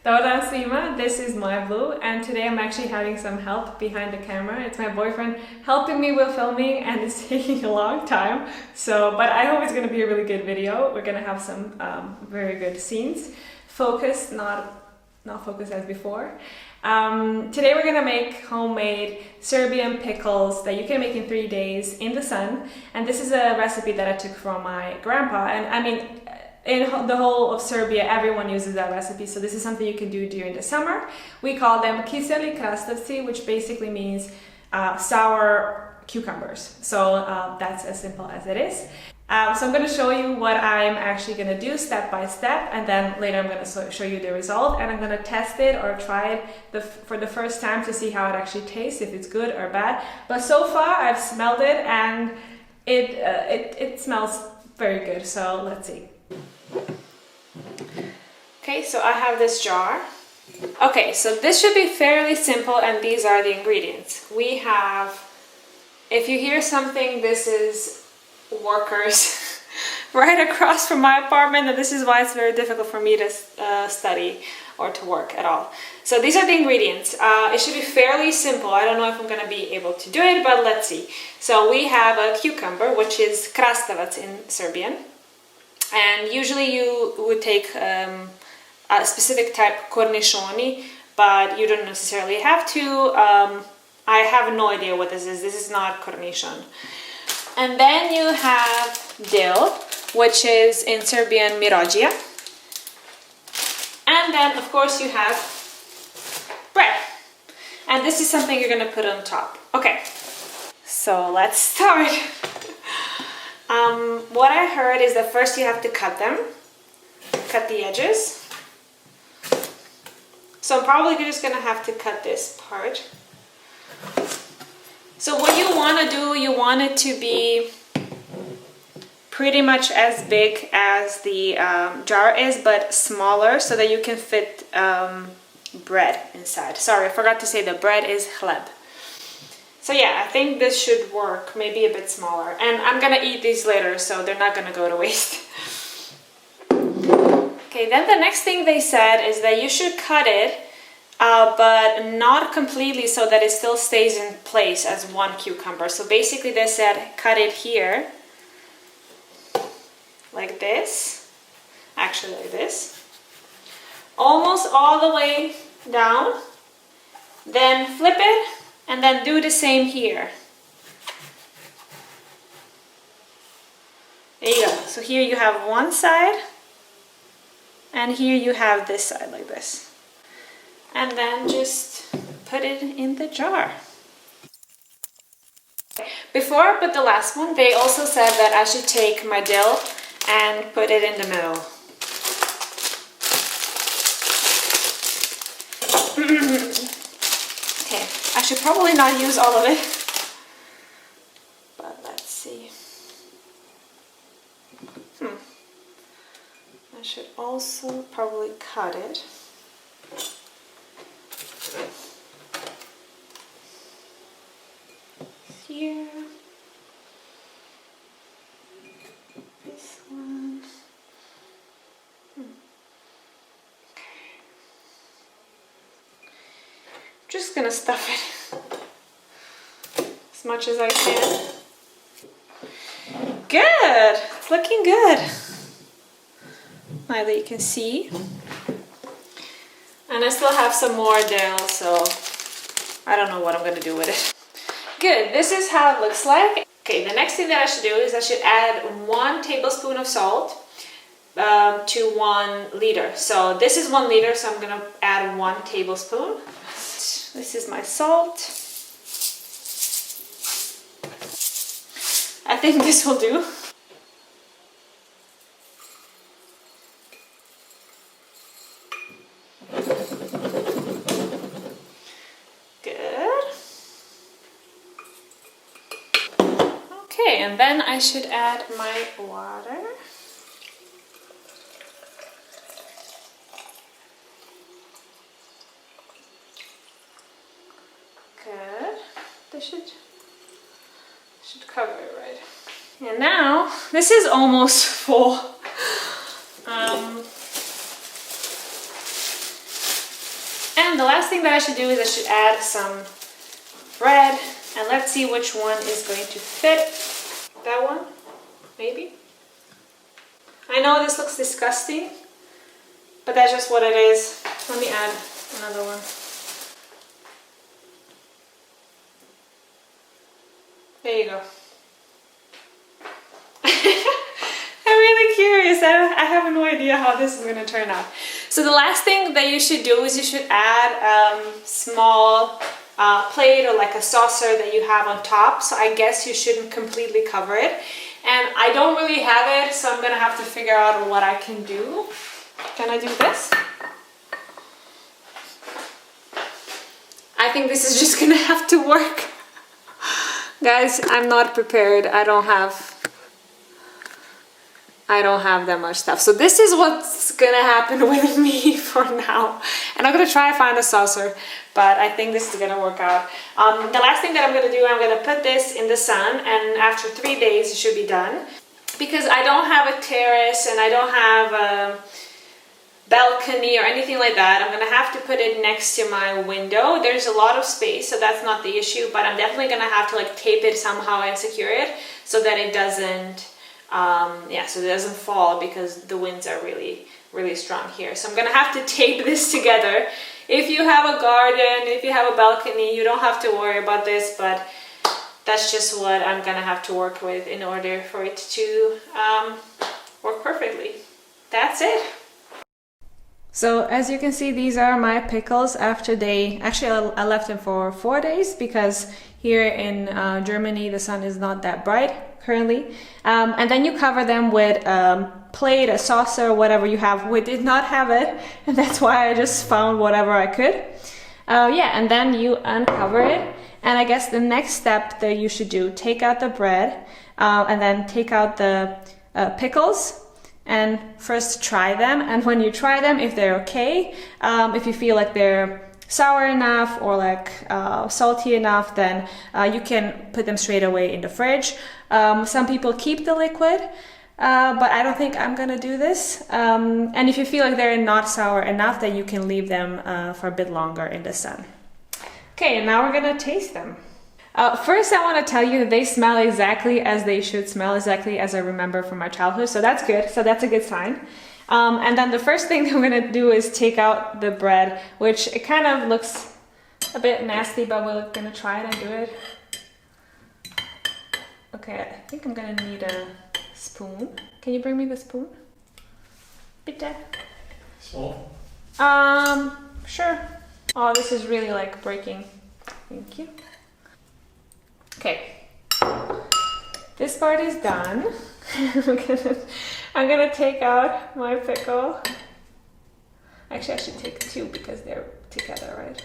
Dobar svima, this is my Blue, and today I'm actually having some help behind the camera. It's my boyfriend helping me with filming, and it's taking a long time. But I hope it's going to be a really good video. We're going to have some very good scenes. Focused, not focused as before. Today we're going to make homemade Serbian pickles that you can make in 3 days in the sun. And this is a recipe that I took from my grandpa. And I mean, in the whole of Serbia, everyone uses that recipe, so this is something you can do during the summer. We call them kiseli krastavci, which basically means sour cucumbers. So that's as simple as it is. So I'm going to show you what I'm actually going to do step by step, and then later I'm going to show you the result, and I'm going to test it or try it for the first time to see how it actually tastes, if it's good or bad. But so far I've smelled it and it smells very good, so let's see. Okay, so I have this jar. Okay, so this should be fairly simple, and these are the ingredients. We have, if you hear something, this is workers right across from my apartment, and this is why it's very difficult for me to study or to work at all. So these are the ingredients. It should be fairly simple. I don't know if I'm going to be able to do it, but let's see. So we have a cucumber, which is krastavac in Serbian. And usually you would take a specific type cornichoni, but you don't necessarily have to. I have no idea what this is. This is not cornichon. And then you have dill, which is in Serbian mirogia. And then, of course, you have bread. And this is something you're going to put on top. Okay, so let's start. What I heard is that first you have to cut the edges. So I'm probably just gonna have to cut this part. So what you want to do, you want it to be pretty much as big as the jar is, but smaller, so that you can fit bread inside. Sorry, I forgot to say the bread is chleb. So yeah, I think this should work, maybe a bit smaller. And I'm gonna eat these later, so they're not gonna go to waste. Okay, then the next thing they said is that you should cut it, but not completely, so that it still stays in place as one cucumber. So basically they said cut it here, like this, actually like this, almost all the way down, then flip it, and then do the same here. There you go. So here you have one side, and here you have this side like this. And then just put it in the jar. Before I put the last one, they also said that I should take my dill and put it in the middle. Okay, I should probably not use all of it, but let's see. I should also probably cut it. Here. This one. Just gonna stuff it as much as I can. Good! It's looking good. Now that you can see. And I still have some more dill, so I don't know what I'm gonna do with it. Good, this is how it looks like. Okay, the next thing that I should do is I should add 1 tablespoon of salt to 1 liter. So this is 1 liter, so I'm gonna add 1 tablespoon. This is my salt. I think this will do. Good. Okay, and then I should add my water. Good. This should cover it right. And now this is almost full. And the last thing that I should do is I should add some bread, and let's see which one is going to fit. That one, maybe. I know this looks disgusting, but that's just what it is. Let me add another one. There you go. I'm really curious. I have no idea how this is going to turn out. So the last thing that you should do is you should add a small plate or like a saucer that you have on top. So I guess you shouldn't completely cover it. And I don't really have it, so I'm going to have to figure out what I can do. Can I do this? I think this is just going to have to work. Guys, I'm not prepared. I don't have that much stuff. So this is what's gonna happen with me for now. And I'm gonna try to find a saucer, but I think this is gonna work out. The last thing that I'm gonna do, I'm gonna put this in the sun, and after 3 days it should be done. Because I don't have a terrace and I don't have a balcony or anything like that, I'm gonna have to put it next to my window. There's a lot of space, so that's not the issue, but I'm definitely gonna have to like tape it somehow and secure it so that it doesn't so it doesn't fall, because the winds are really, really strong here. So I'm gonna have to tape this together. If you have a garden, if you have a balcony, you don't have to worry about this, but that's just what I'm gonna have to work with in order for it to work perfectly. That's it. So as you can see, these are my pickles after I left them for 4 days, because here in Germany the sun is not that bright currently. And then you cover them with a plate, a saucer, whatever you have. We did not have it, and that's why I just found whatever I could. And then you uncover it. And I guess the next step that you should do, take out the bread, and then take out the pickles, and first try them. And when you try them, if they're okay, if you feel like they're sour enough or like salty enough, then you can put them straight away in the fridge. Some people keep the liquid, but I don't think I'm gonna do this. And if you feel like they're not sour enough, then you can leave them for a bit longer in the sun. Okay, and now we're gonna taste them. First, I want to tell you that they smell exactly as they should smell, exactly as I remember from my childhood, so that's good. So that's a good sign. And then the first thing that I'm gonna do is take out the bread, which it kind of looks a bit nasty, but we're gonna try it and do it. Okay, I think I'm gonna need a spoon. Can you bring me the spoon? Bitte. Small? Sure. Oh, this is really like breaking. Thank you. Okay. This part is done. I'm gonna take out my pickle. Actually, I should take 2 because they're together, right? Is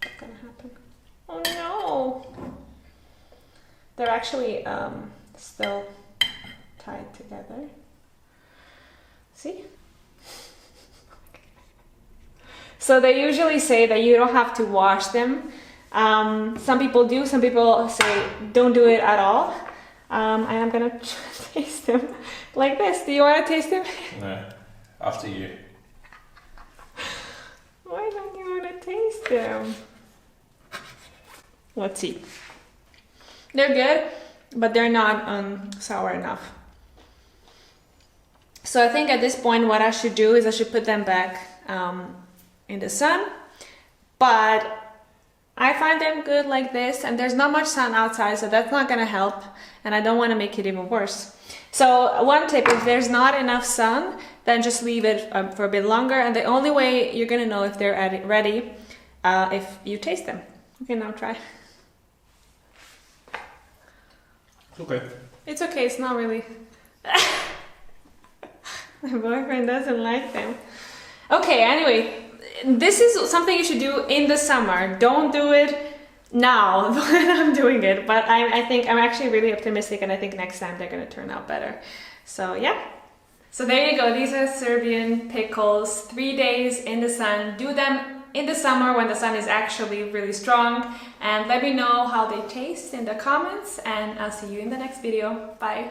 that gonna happen? Oh no! They're actually still tied together. See? So they usually say that you don't have to wash them. Some people do, some people say don't do it at all. And I'm gonna taste them like this. Do you want to taste them? No, after you. Why don't you want to taste them? Let's see. They're good, but they're not sour enough. So I think at this point what I should do is I should put them back in the sun. But I find them good like this, and there's not much sun outside, so that's not gonna help, and I don't want to make it even worse. So one tip, if there's not enough sun, then just leave it for a bit longer, and the only way you're gonna know if they're ready if you taste them. Okay, now try. Okay. It's okay, it's not really... My boyfriend doesn't like them. Okay, anyway, this is something you should do in the summer. Don't do it now when I'm doing it, but I think I'm actually really optimistic, and I think next time they're gonna turn out better. So yeah. So there you go, these are Serbian pickles, 3 days in the sun. Do them in the summer when the sun is actually really strong, and let me know how they taste in the comments, and I'll see you in the next video. Bye.